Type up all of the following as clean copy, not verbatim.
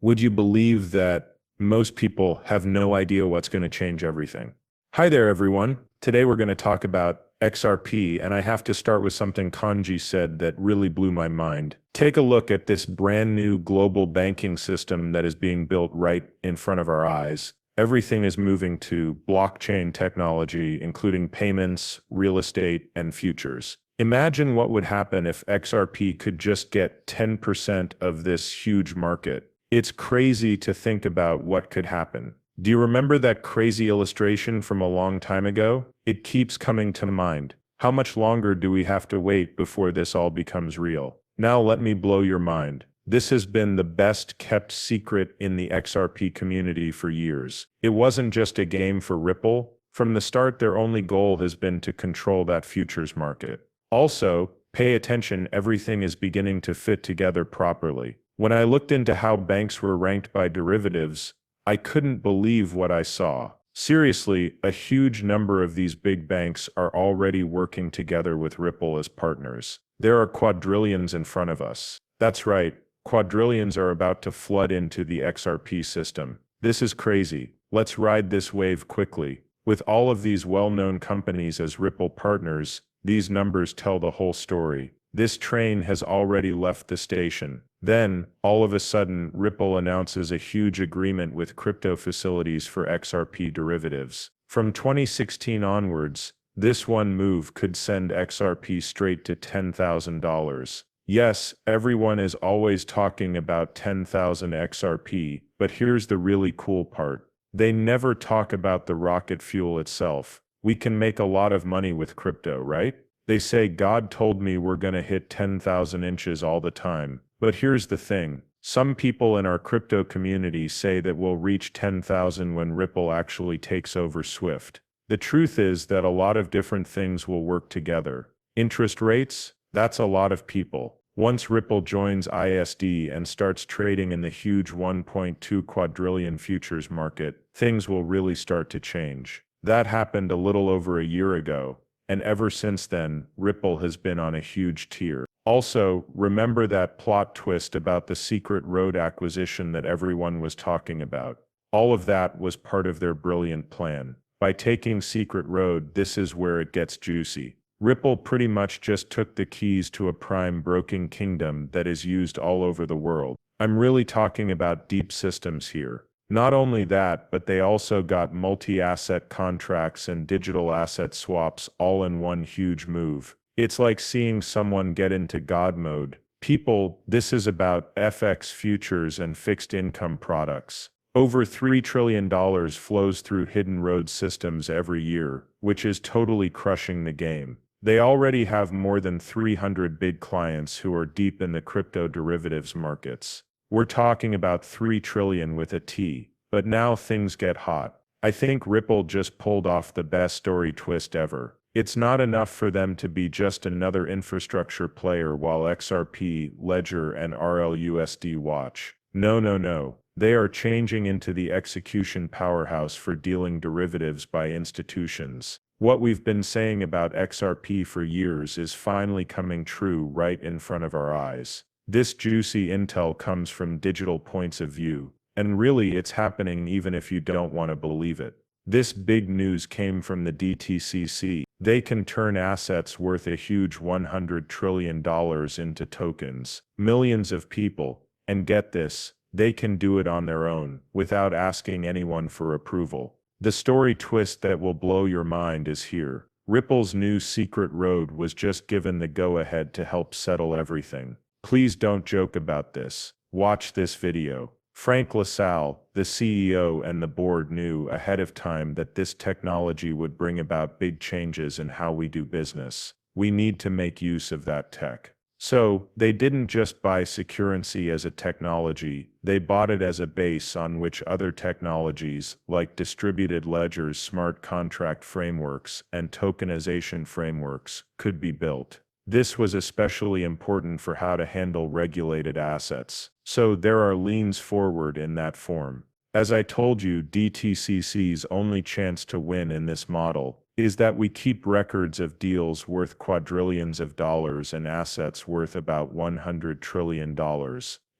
Would you believe that most people have no idea what's going to change everything? Hi there, everyone. Today we're going to talk about XRP, and I have to start with something Kanji said that really blew my mind. Take a look at this brand new global banking system that is being built right in front of our eyes. Everything is moving to blockchain technology, including payments, real estate, and futures. Imagine what would happen if XRP could just get 10% of this huge market. It's crazy to think about what could happen. Do you remember that crazy illustration from a long time ago? It keeps coming to mind. How much longer do we have to wait before this all becomes real? Now let me blow your mind. This has been the best kept secret in the XRP community for years. It wasn't just a game for Ripple. From the start, their only goal has been to control that futures market. Also, pay attention, everything is beginning to fit together properly. When I looked into how banks were ranked by derivatives, I couldn't believe what I saw. Seriously, a huge number of these big banks are already working together with Ripple as partners. There are quadrillions in front of us. That's right, quadrillions are about to flood into the XRP system. This is crazy. Let's ride this wave quickly. With all of these well-known companies as Ripple partners, these numbers tell the whole story. This train has already left the station. Then, all of a sudden, Ripple announces a huge agreement with crypto facilities for XRP derivatives. From 2016 onwards, this one move could send XRP straight to $10,000. Yes, everyone is always talking about 10,000 XRP, but here's the really cool part. They never talk about the rocket fuel itself. We can make a lot of money with crypto, right? They say God told me we're gonna hit 10,000 inches all the time. But here's the thing. Some people in our crypto community say that we'll reach 10,000 when Ripple actually takes over Swift. The truth is that a lot of different things will work together. Interest rates? That's a lot of people. Once Ripple joins ISD and starts trading in the huge 1.2 quadrillion futures market, things will really start to change. That happened a little over a year ago, and ever since then, Ripple has been on a huge tear. Also, remember that plot twist about the secret road acquisition that everyone was talking about. All of that was part of their brilliant plan. By taking secret road, this is where it gets juicy. Ripple pretty much just took the keys to a prime broking kingdom that is used all over the world. I'm really talking about deep systems here. Not only that, but they also got multi-asset contracts and digital asset swaps all in one huge move. It's like seeing someone get into God mode. People, this is about FX futures and fixed income products. Over $3 trillion flows through hidden road systems every year, which is totally crushing the game. They already have more than 300 big clients who are deep in the crypto derivatives markets. We're talking about 3 trillion with a T, but now things get hot. I think Ripple just pulled off the best story twist ever. It's not enough for them to be just another infrastructure player while XRP, Ledger, and RLUSD watch. No. They are changing into the execution powerhouse for dealing derivatives by institutions. What we've been saying about XRP for years is finally coming true right in front of our eyes. This juicy intel comes from digital points of view, and really it's happening even if you don't want to believe it. This big news came from the DTCC. They can turn assets worth a huge $100 trillion into tokens. Millions of people, and get this, they can do it on their own, without asking anyone for approval. The story twist that will blow your mind is here. Ripple's new secret road was just given the go-ahead to help settle everything. Please don't joke about this. Watch this video. Frank LaSalle, the CEO and the board knew ahead of time that this technology would bring about big changes in how we do business. We need to make use of that tech. So, they didn't just buy securrency as a technology, they bought it as a base on which other technologies, like distributed ledgers, smart contract frameworks, and tokenization frameworks, could be built. This was especially important for how to handle regulated assets. So there are leans forward in that form. As I told you, DTCC's only chance to win in this model is that we keep records of deals worth quadrillions of dollars and assets worth about $100 trillion.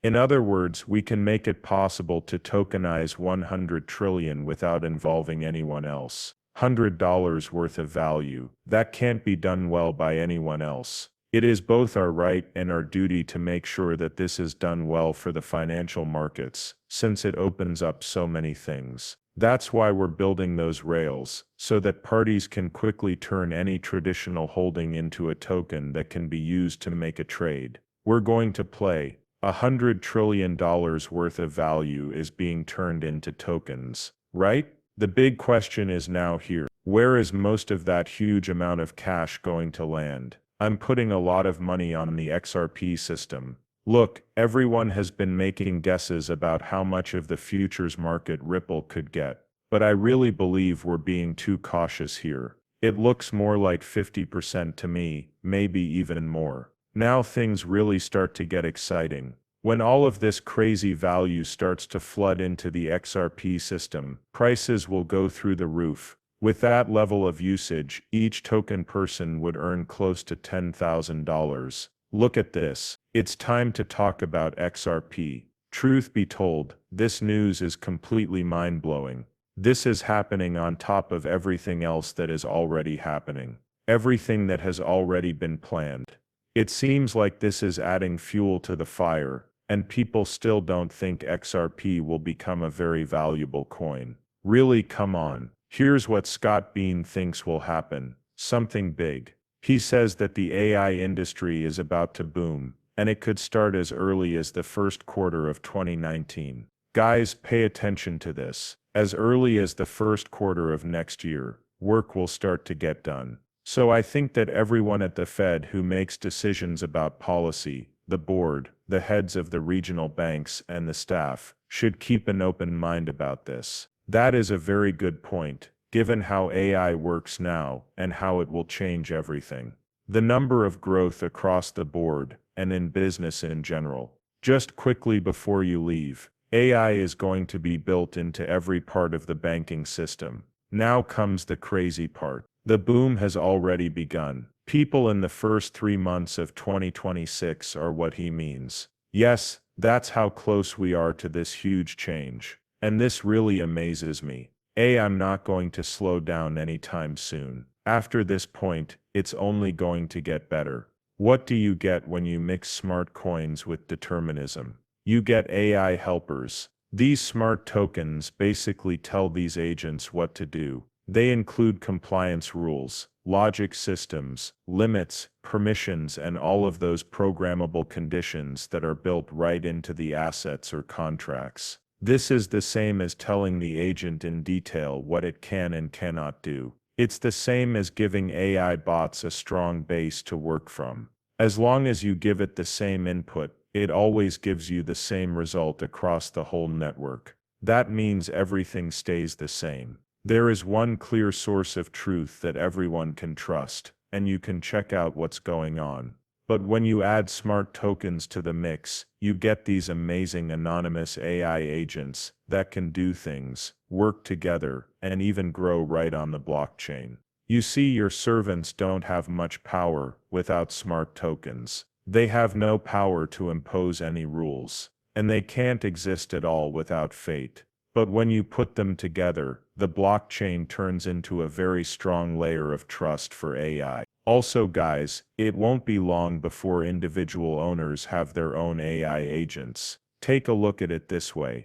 In other words, we can make it possible to tokenize 100 trillion without involving anyone else. $100 worth of value. That can't be done well by anyone else. It is both our right and our duty to make sure that this is done well for the financial markets, since it opens up so many things. That's why we're building those rails, so that parties can quickly turn any traditional holding into a token that can be used to make a trade. We're going to play. $100 trillion worth of value is being turned into tokens, right? The big question is now here. Where is most of that huge amount of cash going to land? I'm putting a lot of money on the XRP system. Look, everyone has been making guesses about how much of the futures market Ripple could get, but I really believe we're being too cautious here. It looks more like 50% to me, maybe even more. Now things really start to get exciting. When all of this crazy value starts to flood into the XRP system, prices will go through the roof. With that level of usage, each token person would earn close to $10,000. Look at this. It's time to talk about XRP. Truth be told, this news is completely mind-blowing. This is happening on top of everything else that is already happening. Everything that has already been planned. It seems like this is adding fuel to the fire, and people still don't think XRP will become a very valuable coin. Really, come on. Here's what Scott Bean thinks will happen. Something big. He says that the AI industry is about to boom, and it could start as early as the first quarter of 2019. Guys, pay attention to this. As early as the first quarter of next year, work will start to get done. So I think that everyone at the Fed who makes decisions about policy, the board, the heads of the regional banks, and the staff, should keep an open mind about this. That is a very good point, given how AI works now and how it will change everything. The number of growth across the board, and in business in general. Just quickly before you leave, AI is going to be built into every part of the banking system. Now comes the crazy part. The boom has already begun. People in the first 3 months of 2026 are what he means. Yes, that's how close we are to this huge change. And this really amazes me. I'm not going to slow down anytime soon. After this point, it's only going to get better. What do you get when you mix smart coins with determinism? You get AI helpers. These smart tokens basically tell these agents what to do. They include compliance rules, logic systems, limits, permissions, and all of those programmable conditions that are built right into the assets or contracts. This is the same as telling the agent in detail what it can and cannot do. It's the same as giving AI bots a strong base to work from. As long as you give it the same input, it always gives you the same result across the whole network. That means everything stays the same. There is one clear source of truth that everyone can trust, and you can check out what's going on. But when you add smart tokens to the mix, you get these amazing anonymous AI agents that can do things, work together, and even grow right on the blockchain. You see, your servants don't have much power without smart tokens. They have no power to impose any rules, and they can't exist at all without fate. But when you put them together, the blockchain turns into a very strong layer of trust for AI. Also guys, it won't be long before individual owners have their own AI agents. Take a look at it this way.